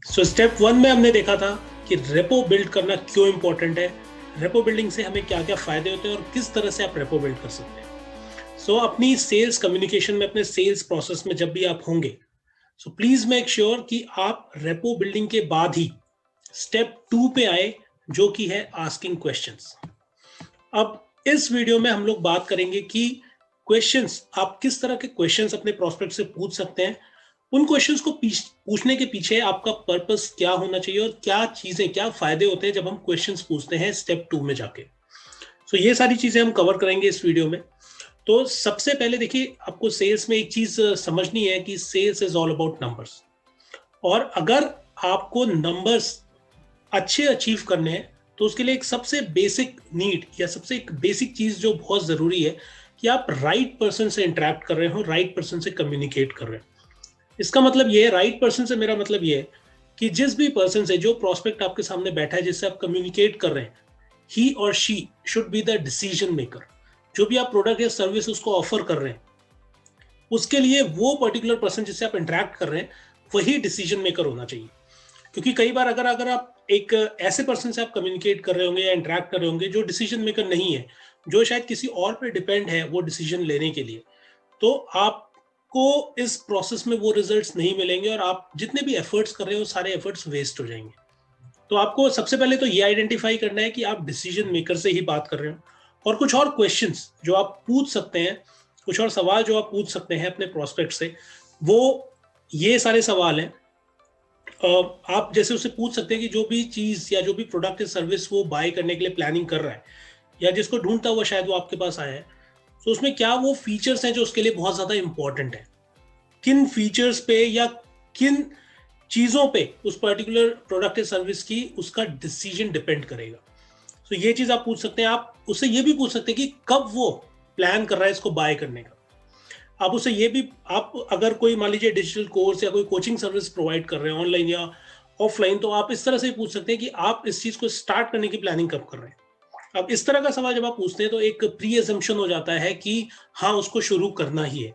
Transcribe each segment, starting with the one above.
So step 1 में हमने देखा था कि रेपो बिल्ड करना क्यों इंपॉर्टेंट है, रेपो बिल्डिंग से हमें क्या क्या फायदे होते हैं और किस तरह से आप रेपो बिल्ड कर सकते हैं। सो अपनी सेल्स कम्युनिकेशन में, अपने सेल्स प्रोसेस में जब भी आप होंगे, सो प्लीज मेक श्योर कि आप रेपो बिल्डिंग के बाद ही स्टेप 2 पे आए, जो कि है आस्किंग क्वेश्चंस। अब इस वीडियो में हम लोग बात करेंगे कि क्वेश्चंस, आप किस तरह के क्वेश्चंस अपने प्रोस्पेक्ट से पूछ सकते हैं, उन क्वेश्चंस को पूछने के पीछे आपका पर्पस क्या होना चाहिए और क्या चीजें, क्या फायदे होते हैं जब हम क्वेश्चंस पूछते हैं स्टेप 2 में जाके। सो ये सारी चीजें हम कवर करेंगे इस वीडियो में। तो सबसे पहले देखिए, आपको सेल्स में एक चीज समझनी है कि sales is all about numbers. और अगर आपको नंबर्स अच्छे अचीव करने हैं तो उसके लिए एक सबसे बेसिक नीड या सबसे एक बेसिक चीज जो बहुत जरूरी है कि आप राइट पर्सन से इंटरेक्ट कर रहे हो, राइट पर्सन से कम्युनिकेट कर रहे हो। इसका मतलब ये है, राइट पर्सन से मेरा मतलब ये है कि जिस भी पर्सन से, जो प्रोस्पेक्ट आपके सामने बैठा है, जिससे आप कम्युनिकेट कर रहे हैं, ही और she should be the decision maker. जो भी आप प्रोडक्ट या सर्विस उसको ऑफर कर रहे हैं, उसके लिए वो पर्टिकुलर पर्सन जिससे आप इंटरेक्ट कर रहे हैं वही डिसीजन मेकर होना चाहिए। क्योंकि कई बार अगर अगर आप एक ऐसे पर्सन से आप कम्युनिकेट कर रहे होंगे या इंटरेक्ट कर रहे होंगे जो डिसीजन मेकर नहीं है, जो शायद किसी और पे डिपेंड है वो डिसीजन लेने के लिए, तो आपको इस प्रोसेस में वो रिजल्ट्स नहीं मिलेंगे और आप जितने भी एफर्ट्स कर रहे हो सारे एफर्ट्स वेस्ट हो जाएंगे। तो आपको सबसे पहले तो ये आइडेंटिफाई करना है कि आप डिसीजन मेकर से ही बात कर रहे हो। और कुछ और क्वेश्चंस जो आप पूछ सकते हैं, कुछ और सवाल जो आप पूछ सकते हैं अपने प्रोस्पेक्ट से, वो ये सारे सवाल हैं। आप जैसे उससे पूछ सकते हैं कि जो भी चीज या जो भी प्रोडक्ट या सर्विस वो बाय करने के लिए प्लानिंग कर रहा है या जिसको ढूंढता हुआ शायद वो आपके पास आया है, तो उसमें क्या वो फीचर्स हैं जो उसके लिए बहुत ज्यादा इंपॉर्टेंट है। किन फीचर्स पे या किन चीजों पे उस पर्टिकुलर प्रोडक्ट या सर्विस की उसका डिसीजन डिपेंड करेगा। तो ये चीज आप पूछ सकते हैं। आप उससे ये भी पूछ सकते हैं कि कब वो प्लान कर रहा है इसको बाय करने का। आप उससे ये भी, आप अगर कोई मान लीजिए डिजिटल कोर्स या कोई कोचिंग सर्विस प्रोवाइड कर रहे हैं ऑनलाइन या ऑफलाइन, तो आप इस तरह से पूछ सकते हैं कि आप इस चीज को स्टार्ट करने की प्लानिंग कब कर रहे हैं। अब इस तरह का सवाल जब आप पूछते हैं तो एक प्री एजम्पशन हो जाता है कि हाँ, उसको शुरू करना ही है।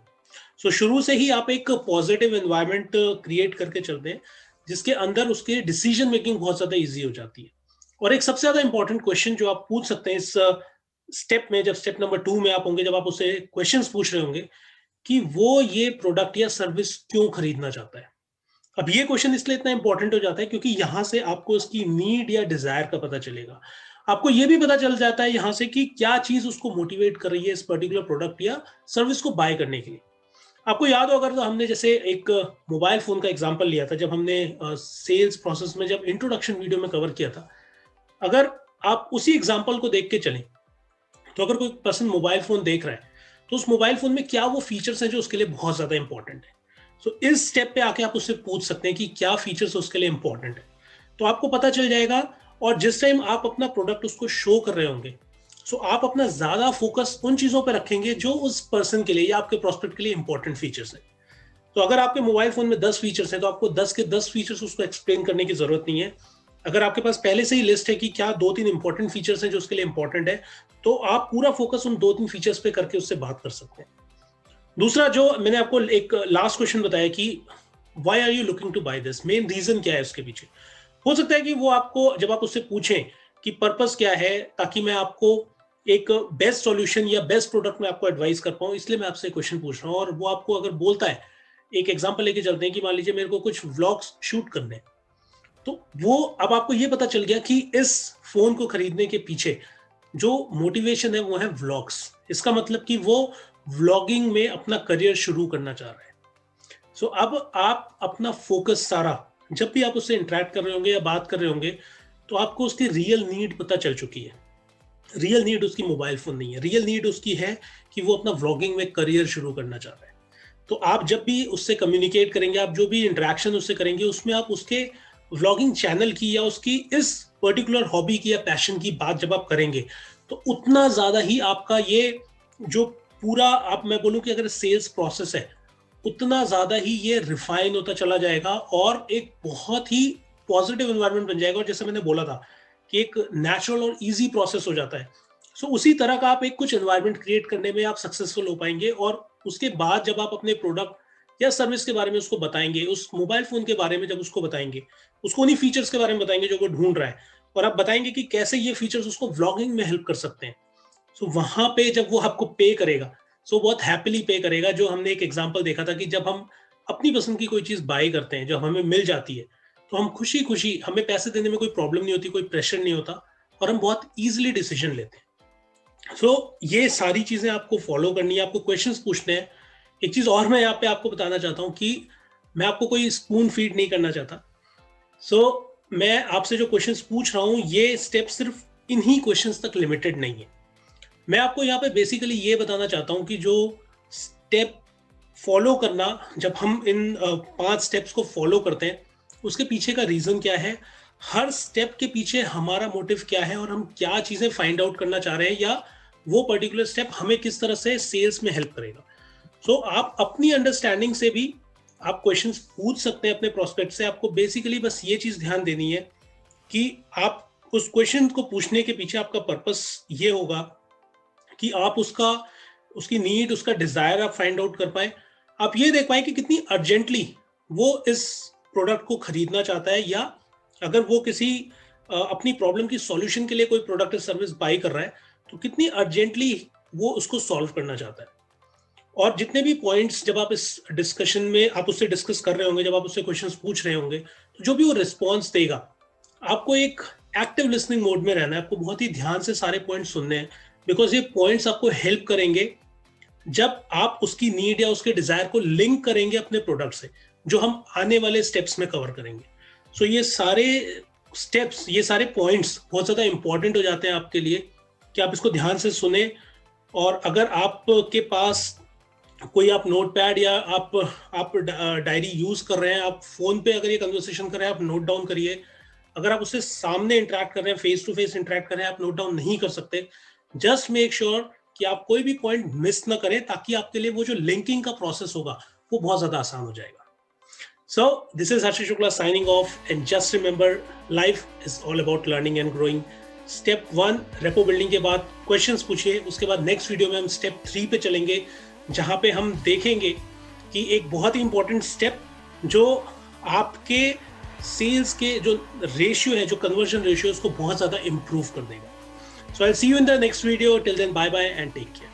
सो शुरू से ही आप एक पॉजिटिव एनवायरनमेंट क्रिएट करके चलते हैं जिसके अंदर उसके डिसीजन मेकिंग बहुत ज्यादा इजी हो जाती है। और एक सबसे ज्यादा इंपॉर्टेंट क्वेश्चन जो आप पूछ सकते हैं इस स्टेप में, जब स्टेप नंबर 2 में आप होंगे, जब आप उसे क्वेश्चंस पूछ रहे होंगे कि वो ये प्रोडक्ट या सर्विस क्यों खरीदना चाहता है। अब ये क्वेश्चन इसलिए इतना इंपॉर्टेंट हो जाता है क्योंकि यहाँ से आपको उसकी नीड या डिजायर का पता चलेगा। आपको ये भी पता चल जाता है यहाँ से कि क्या चीज उसको मोटिवेट कर रही है इस पर्टिकुलर प्रोडक्ट या सर्विस को बाय करने के लिए। आपको याद हो अगर, तो हमने जैसे एक मोबाइल फोन का एग्जांपल लिया था जब हमने सेल्स प्रोसेस में जब इंट्रोडक्शन वीडियो में कवर किया था। अगर आप उसी एग्जांपल को देख के चलें, तो अगर कोई पर्सन मोबाइल फोन देख रहा है तो उस मोबाइल फोन में क्या वो फीचर्स हैं जो उसके लिए बहुत ज्यादा इंपॉर्टेंट है। सो इस स्टेप पे आके आप उससे पूछ सकते हैं कि क्या फीचर्स उसके लिए इंपॉर्टेंट है, तो आपको पता चल जाएगा। और जिस टाइम आप अपना प्रोडक्ट उसको शो कर रहे होंगे, सो आप अपना ज्यादा फोकस उन चीजों पर रखेंगे जो उस पर्सन के लिए या आपके प्रोस्पेक्ट के लिए इंपॉर्टेंट फीचर्स है। तो अगर आपके मोबाइल फोन में 10 फीचर्स है तो आपको 10 के 10 फीचर्स उसको एक्सप्लेन करने की जरूरत नहीं है। अगर आपके पास पहले से ही लिस्ट है कि क्या 2-3 इंपॉर्टेंट फीचर्स हैं जो उसके लिए इंपॉर्टेंट है, तो आप पूरा फोकस उन 2-3 फीचर्स पे करके उससे बात कर सकते हैं। दूसरा, जो मैंने आपको एक लास्ट क्वेश्चन बताया कि why are you looking to buy this, main reason क्या है उसके पीछे। हो सकता है कि वो आपको, जब आप उससे पूछें कि पर्पस क्या है, ताकि मैं आपको एक बेस्ट सॉल्यूशन या बेस्ट प्रोडक्ट में आपको एडवाइस कर पाऊं, इसलिए मैं आपसे क्वेश्चन पूछ रहा हूं। और वो आपको अगर बोलता है, एक एग्जांपल लेके चलते हैं कि मान लीजिए मेरे को कुछ व्लॉग्स शूट करने हैं, तो वो, अब आपको ये पता चल गया कि इस फोन को खरीदने के पीछे जो मोटिवेशन है वो है व्लॉग्स। इसका मतलब कि वो व्लॉगिंग में अपना करियर शुरू करना चाह रहा है। सो अब आप अपना फोकस सारा, जब भी आप उससे इंटरेक्ट कर रहे होंगे या बात कर रहे होंगे, तो आपको उसकी रियल नीड पता चल चुकी है। रियल नीड उसकी मोबाइल फोन नहीं है, रियल नीड उसकी है कि वो अपना व्लॉगिंग में करियर शुरू करना चाह रहा है। तो आप जब भी उससे कम्युनिकेट करेंगे, आप जो भी इंटरेक्शन उससे करेंगे, उसमें आप उसके व्लॉगिंग चैनल की या उसकी इस पर्टिकुलर हॉबी की या पैशन की बात जब आप करेंगे, तो उतना ज्यादा ही आपका ये जो पूरा, आप, मैं बोलूं कि अगर सेल्स प्रोसेस है, उतना ज्यादा ही ये रिफाइन होता चला जाएगा और एक बहुत ही पॉजिटिव एनवायरनमेंट बन जाएगा। और जैसे मैंने बोला था कि एक नेचुरल और इजी प्रोसेस हो जाता है, सो उसी तरह का आप एक कुछ एनवायरनमेंट क्रिएट करने में आप सक्सेसफुल हो पाएंगे। और उसके बाद जब आप अपने प्रोडक्ट या सर्विस के बारे में उसको बताएंगे, उस मोबाइल फोन के बारे में जब उसको बताएंगे, उसको उन्हीं फीचर्स के बारे में बताएंगे जो वो ढूंढ रहा है, और आप बताएंगे कि कैसे ये फीचर्स उसको व्लॉगिंग में हेल्प कर सकते हैं। सो वहां पे जब वो आपको पे करेगा, सो बहुत हैप्पीली पे करेगा। जो हमने एक एग्जांपल देखा था कि जब हम अपनी पसंद की कोई चीज बाय करते हैं, जब हमें मिल जाती है, तो हम खुशी खुशी, हमें पैसे देने में कोई प्रॉब्लम नहीं होती, कोई प्रेशर नहीं होता, और हम बहुत ईजिली डिसीजन लेते हैं। सो ये सारी चीजें आपको फॉलो करनी है, आपको क्वेश्चंस पूछने हैं। एक चीज और मैं यहाँ पे आपको बताना चाहता हूँ कि मैं आपको कोई स्पून फीड नहीं करना चाहता। सो मैं आपसे जो क्वेश्चंस पूछ रहा हूँ, ये स्टेप सिर्फ इन्हीं क्वेश्चंस तक लिमिटेड नहीं है। मैं आपको यहाँ पे बेसिकली ये बताना चाहता हूँ कि जो स्टेप फॉलो करना, जब हम इन 5 स्टेप्स को फॉलो करते हैं, उसके पीछे का रीजन क्या है, हर स्टेप के पीछे हमारा मोटिव क्या है, और हम क्या चीजें फाइंड आउट करना चाह रहे हैं, या वो पर्टिकुलर स्टेप हमें किस तरह से सेल्स में हेल्प करेगा। सो आप अपनी अंडरस्टैंडिंग से भी आप क्वेश्चंस पूछ सकते हैं अपने प्रोस्पेक्ट से। आपको बेसिकली बस ये चीज ध्यान देनी है कि आप उस क्वेश्चन को पूछने के पीछे आपका पर्पस ये होगा कि आप उसकी नीड, उसका डिजायर आप फाइंड आउट कर पाए। आप ये देख पाए कि कितनी अर्जेंटली वो इस प्रोडक्ट को खरीदना चाहता है, या अगर वो किसी अपनी प्रॉब्लम की सॉल्यूशन के लिए कोई प्रोडक्ट या सर्विस बाय कर रहा है, तो कितनी अर्जेंटली वो उसको सॉल्व करना चाहता है। और जितने भी पॉइंट्स जब आप इस डिस्कशन में आप उससे डिस्कस कर रहे होंगे, जब आप उससे क्वेश्चंस पूछ रहे होंगे, तो जो भी वो रिस्पॉन्स देगा, आपको एक एक्टिव लिसनिंग मोड में रहना है। आपको बहुत ही ध्यान से सारे पॉइंट्स सुनने हैं, बिकॉज ये पॉइंट्स आपको हेल्प करेंगे जब आप उसकी नीड या उसके डिजायर को लिंक करेंगे अपने प्रोडक्ट से, जो हम आने वाले स्टेप्स में कवर करेंगे। सो ये सारे स्टेप्स, ये सारे पॉइंट्स बहुत ज्यादा इंपॉर्टेंट हो जाते हैं आपके लिए कि आप इसको ध्यान से सुने। और अगर आपके पास कोई आप नोटपैड या आप डायरी यूज कर रहे हैं, आप फोन पे अगर ये कन्वर्सेशन कर रहे हैं, आप नोट डाउन करिए। अगर आप उससे सामने इंटरेक्ट कर रहे हैं, फेस टू फेस इंटरेक्ट कर रहे हैं, आप नोट डाउन नहीं कर सकते, जस्ट मेक श्योर कि आप कोई भी पॉइंट मिस ना करें, ताकि आपके लिए वो जो लिंकिंग का प्रोसेस होगा वो बहुत ज्यादा आसान हो जाएगा। So this is Harshit Shukla signing off, and just remember, life is all about learning and growing. Step 1 rapport building के बाद क्वेश्चंस पूछिए। उसके बाद नेक्स्ट वीडियो में हम स्टेप 3 पे चलेंगे, जहां पे हम देखेंगे कि एक बहुत ही इंपॉर्टेंट स्टेप जो आपके सेल्स के जो रेशियो है, जो कन्वर्जन रेशियो, उसको बहुत ज्यादा इंप्रूव कर देगा। So I'll see you in the next video. Till then, bye bye and take care.